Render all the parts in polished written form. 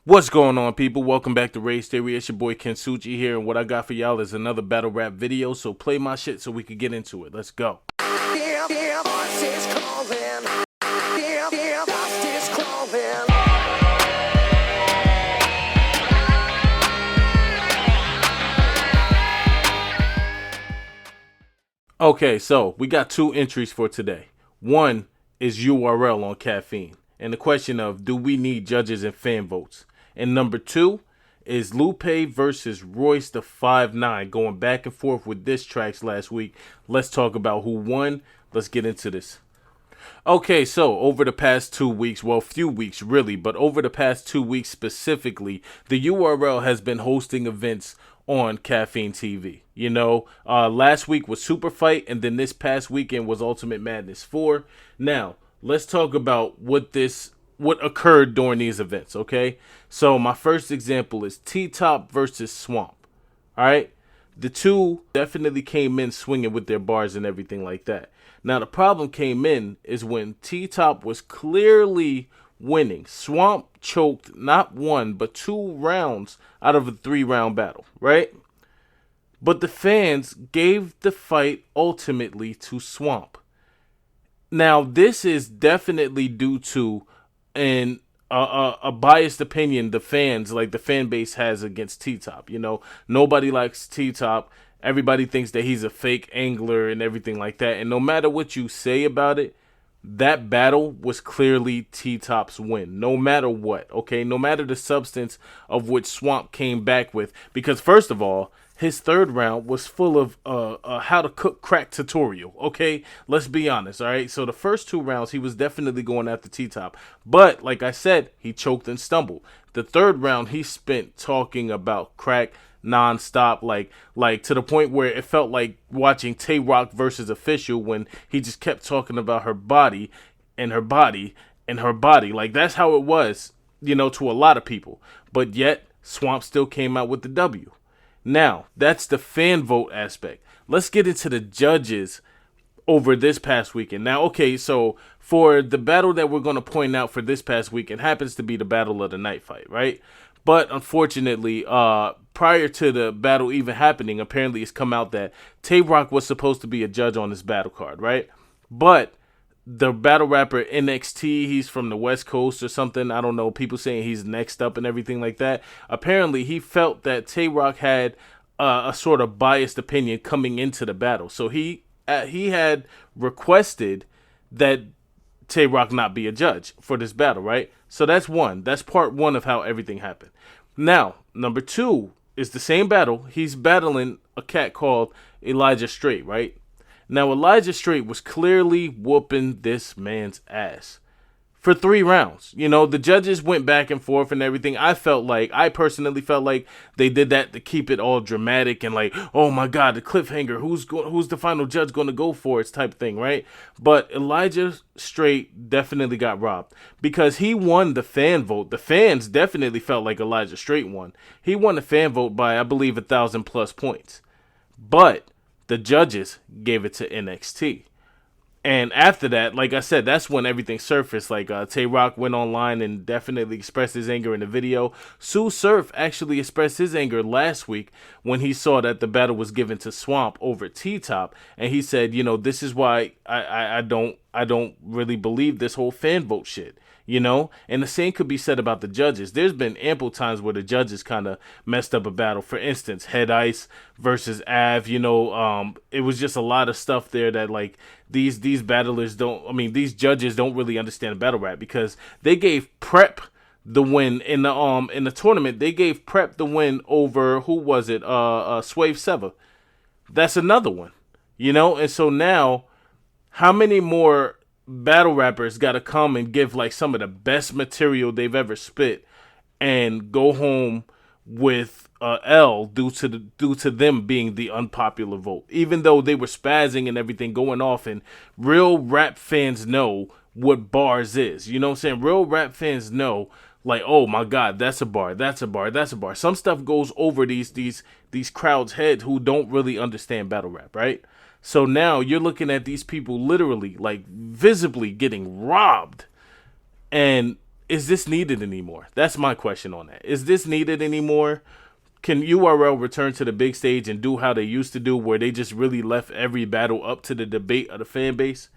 What's going on, people? Welcome back to Race Theory. It's your boy Kinsuchi here, and what I got for y'all is another battle rap video. So play my shit so we can get into it. Let's go. Okay, so we got two entries for today. One is URL on caffeine, and the question of do we need judges and fan votes? And number two is Lupe versus Royce the 5'9", going back and forth with diss tracks last week. Let's talk about who won. Let's get into this. Okay, so over the past 2 weeks, well, few weeks really, but over the past 2 weeks specifically, the URL has been hosting events on Caffeine TV. You know, last week was Super Fight, and then this past weekend was Ultimate Madness 4. Now, let's talk about what occurred during these events, okay? So my first example is T-Top versus Swamp. All right? The two definitely came in swinging with their bars and everything like that. Now, the problem came in is when T-Top was clearly winning. Swamp choked not one, but 2 rounds out of a 3-round battle, right? But the fans gave the fight ultimately to Swamp. Now, this is definitely due to a biased opinion the fans, like the fan base, has against T-Top. You know, nobody likes T-Top. Everybody thinks that he's a fake angler and everything like that. And no matter what you say about it, that battle was clearly T-Top's win. No matter what, okay? No matter the substance of which Swamp came back with. Because first of all, his third round was full of how to cook crack tutorial, okay? Let's be honest, all right? So the first 2 rounds, he was definitely going after T-Top. But, like I said, he choked and stumbled. The third round, he spent talking about crack non-stop, like to the point where it felt like watching Tay Rock versus Official when he just kept talking about her body and her body and her body. Like, that's how it was, you know, to a lot of people. But yet, Swamp still came out with the W. Now, that's the fan vote aspect. Let's get into the judges over this past weekend. Now, okay, so for the battle that we're going to point out for this past weekend happens to be the Battle of the Night fight, right? But unfortunately, prior to the battle even happening, apparently it's come out that Tay Rock was supposed to be a judge on this battle card, right? But the battle rapper NXT, he's from the West Coast or something. I don't know. People saying he's next up and everything like that. Apparently, he felt that Tay Rock had a sort of biased opinion coming into the battle. So he had requested that Tay Rock not be a judge for this battle, right? So that's one. That's part one of how everything happened. Now, number two is the same battle. He's battling a cat called Elijah Straight, right? Now, Elijah Straight was clearly whooping this man's ass for 3 rounds. You know, the judges went back and forth and everything. I personally felt like they did that to keep it all dramatic and like, oh my God, the cliffhanger. Who's the final judge going to go for? It's type thing, right? But Elijah Straight definitely got robbed because he won the fan vote. The fans definitely felt like Elijah Straight won. He won the fan vote by, I believe, 1,000+ points. But the judges gave it to NXT. And after that, like I said, that's when everything surfaced. Like, Tay Rock went online and definitely expressed his anger in the video. Sue Surf actually expressed his anger last week when he saw that the battle was given to Swamp over T-Top. And he said, you know, this is why I don't really believe this whole fan vote shit. You know, and the same could be said about the judges. There's been ample times where the judges kind of messed up a battle. For instance, Head Ice versus Av. You know, it was just a lot of stuff there that like these battlers don't. I mean, these judges don't really understand battle rap because they gave Prep the win in the tournament. They gave Prep the win over who was it? Swave Seva. That's another one. You know, and so now, how many more battle rappers got to come and give like some of the best material they've ever spit and go home with L due to them being the unpopular vote, even though they were spazzing and everything going off, and real rap fans know what bars is, you know what I'm saying? Real rap fans know, like, oh my God, that's a bar, that's a bar, that's a bar. Some stuff goes over these crowds' heads who don't really understand battle rap, right? So now you're looking at these people literally, like, visibly getting robbed. And is this needed anymore? That's my question on that. Is this needed anymore? Can URL return to the big stage and do how they used to do, where they just really left every battle up to the debate of the fan base?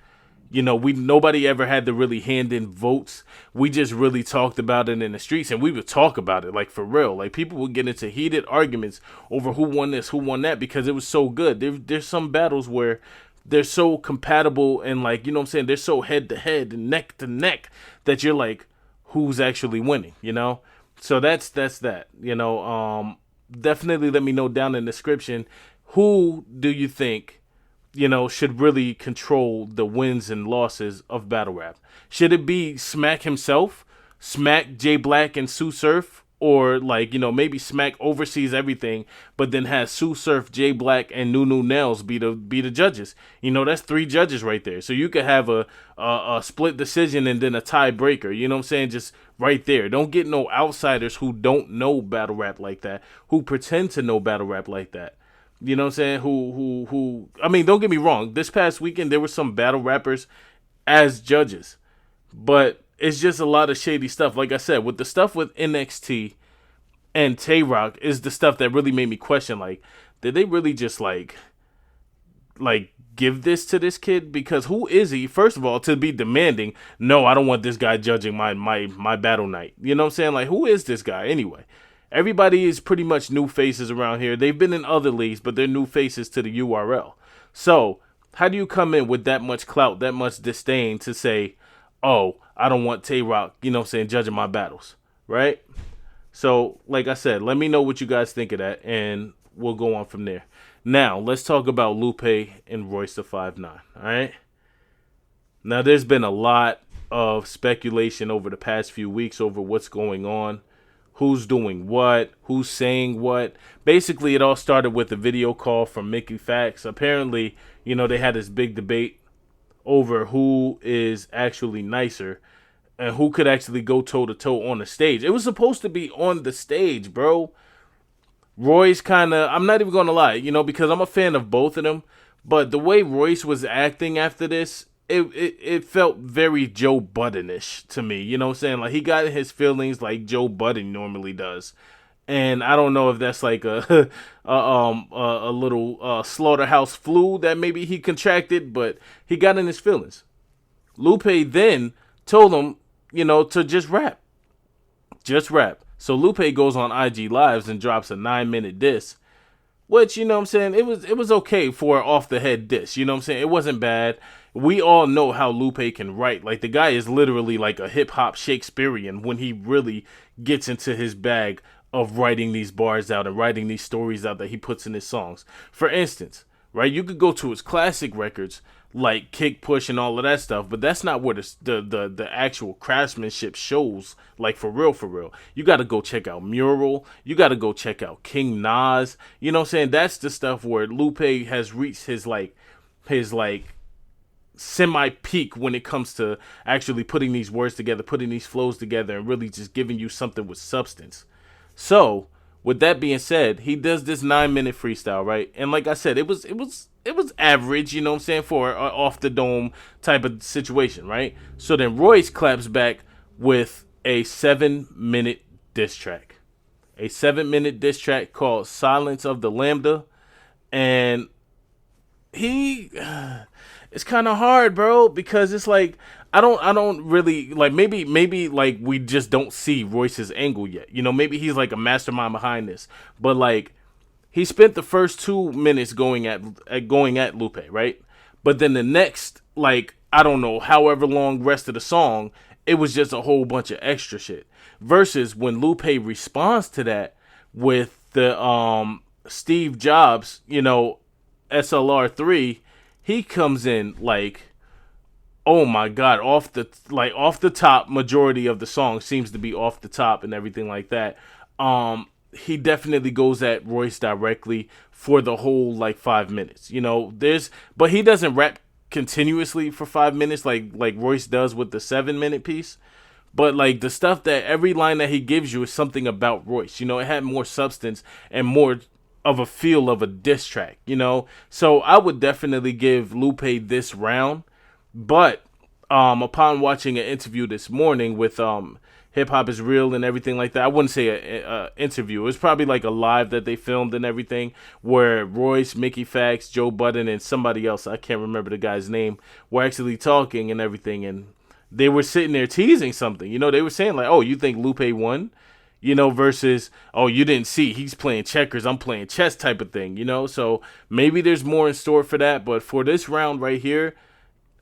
You know, we nobody ever had to really hand in votes. We just really talked about it in the streets, and we would talk about it like for real. Like people would get into heated arguments over who won this, who won that, because it was so good. There's some battles where they're so compatible and like, you know what I'm saying, they're so head to head and neck to neck that you're like, who's actually winning, you know? So that's that. You know, definitely let me know down in the description, who do you think, you know, should really control the wins and losses of battle rap? Should it be Smack himself, Smack, J Black, and Sue Surf? Or like, you know, maybe Smack oversees everything, but then has Sue Surf, J Black, and Nunu Nails be the judges. You know, that's 3 judges right there. So you could have a split decision and then a tiebreaker. You know what I'm saying? Just right there. Don't get no outsiders who don't know battle rap like that, who pretend to know battle rap like that. You know what I'm saying? Who I mean, don't get me wrong. This past weekend there were some battle rappers as judges. But it's just a lot of shady stuff. Like I said, with the stuff with NXT and Tay-Rock is the stuff that really made me question, like, did they really just like give this to this kid? Because who is he, first of all, to be demanding, no, I don't want this guy judging my battle night. You know what I'm saying? Like, who is this guy anyway? Everybody is pretty much new faces around here. They've been in other leagues, but they're new faces to the URL. So, how do you come in with that much clout, that much disdain to say, oh, I don't want Tay-Rock, you know what I'm saying, judging my battles, right? So, like I said, let me know what you guys think of that, and we'll go on from there. Now, let's talk about Lupe and Royce the 5'9", all right? Now, there's been a lot of speculation over the past few weeks over what's going on, who's doing what, who's saying what. Basically, it all started with a video call from Mickey Fax. Apparently, you know, they had this big debate over who is actually nicer and who could actually go toe-to-toe on the stage. It was supposed to be on the stage, bro. Royce kind of, I'm not even going to lie, you know, because I'm a fan of both of them, but the way Royce was acting after this, it felt very Joe Budden-ish to me, you know what I'm saying? Like, he got in his feelings like Joe Budden normally does. And I don't know if that's like a little slaughterhouse flu that maybe he contracted, but he got in his feelings. Lupe then told him, you know, to just rap. Just rap. So Lupe goes on IG Lives and drops a 9-minute diss, which, you know what I'm saying, it was okay for an off-the-head diss. You know what I'm saying? It wasn't bad. We all know how Lupe can write. Like, the guy is literally like a hip-hop Shakespearean when he really gets into his bag of writing these bars out and writing these stories out that he puts in his songs. For instance, right, you could go to his classic records like Kick Push and all of that stuff, but that's not where the actual craftsmanship shows, like for real. You got to go check out Mural. You got to go check out King Nas. You know what I'm saying? That's the stuff where Lupe has reached his semi-peak when it comes to actually putting these words together, putting these flows together, and really just giving you something with substance. So, with that being said, he does this 9-minute freestyle, right? And like I said, it was average, you know what I'm saying, for an off the dome type of situation, right? So then Royce claps back with a 7-minute diss track. A 7-minute diss track called Silence of the Lambda. And it's kind of hard, bro, because it's like, I don't really, like, maybe like we just don't see Royce's angle yet. You know, maybe he's like a mastermind behind this. But like, he spent the first 2 minutes going at Lupe, right? But then the next, like, I don't know, however long rest of the song, it was just a whole bunch of extra shit. Versus when Lupe responds to that with the Steve Jobs, you know, SLR3, he comes in like, oh my God, off the top. Majority of the song seems to be off the top and everything like that. He definitely goes at Royce directly for the whole like 5 minutes. You know, but he doesn't rap continuously for 5 minutes like Royce does with the 7-minute piece. But like the stuff that every line that he gives you is something about Royce. You know, it had more substance and more of a feel of a diss track, you know? So I would definitely give Lupe this round. But upon watching an interview this morning with hip hop is real and everything like that. I wouldn't say a interview. It was probably like a live that they filmed and everything, where Royce, Mickey Fax, Joe Budden, and somebody else, I can't remember the guy's name, were actually talking and everything, and they were sitting there teasing something. You know, they were saying like, "Oh, you think Lupe won?" You know, versus, "Oh, you didn't see, he's playing checkers, I'm playing chess," type of thing, you know? So maybe there's more in store for that, but for this round right here,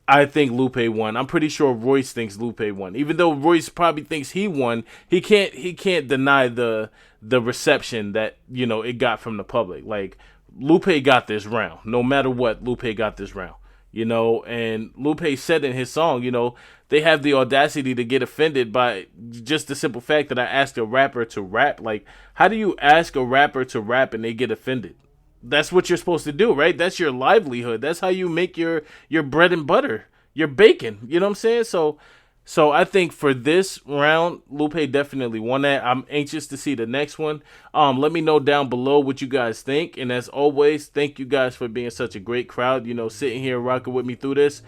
I think Lupe won. I'm pretty sure Royce thinks Lupe won. Even though Royce probably thinks he won, he can't deny the reception that, you know, it got from the public. Like, Lupe got this round. No matter what, Lupe got this round. You know, and Lupe said in his song, you know, they have the audacity to get offended by just the simple fact that I asked a rapper to rap. Like, how do you ask a rapper to rap and they get offended? That's what you're supposed to do, right? That's your livelihood. That's how you make your bread and butter, your bacon. You know what I'm saying? So I think for this round, Lupe definitely won that. I'm anxious to see the next one. Let me know down below what you guys think. And as always, thank you guys for being such a great crowd, you know, sitting here rocking with me through this.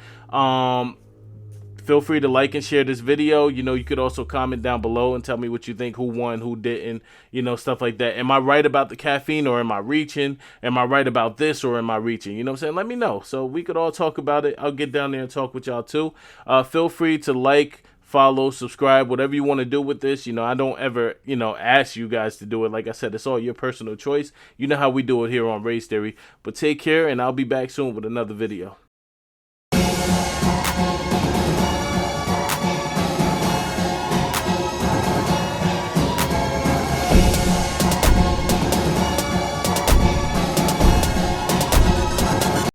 Feel free to like and share this video. You know, you could also comment down below and tell me what you think, who won, who didn't, you know, stuff like that. Am I right about the caffeine, or am I reaching? Am I right about this, or am I reaching? You know what I'm saying? Let me know so we could all talk about it. I'll get down there and talk with y'all too. Feel free to like, follow, subscribe, whatever you want to do with this. You know, I don't ever, you know, ask you guys to do it. Like I said, it's all your personal choice. You know how we do it here on Race Theory. But take care, and I'll be back soon with another video.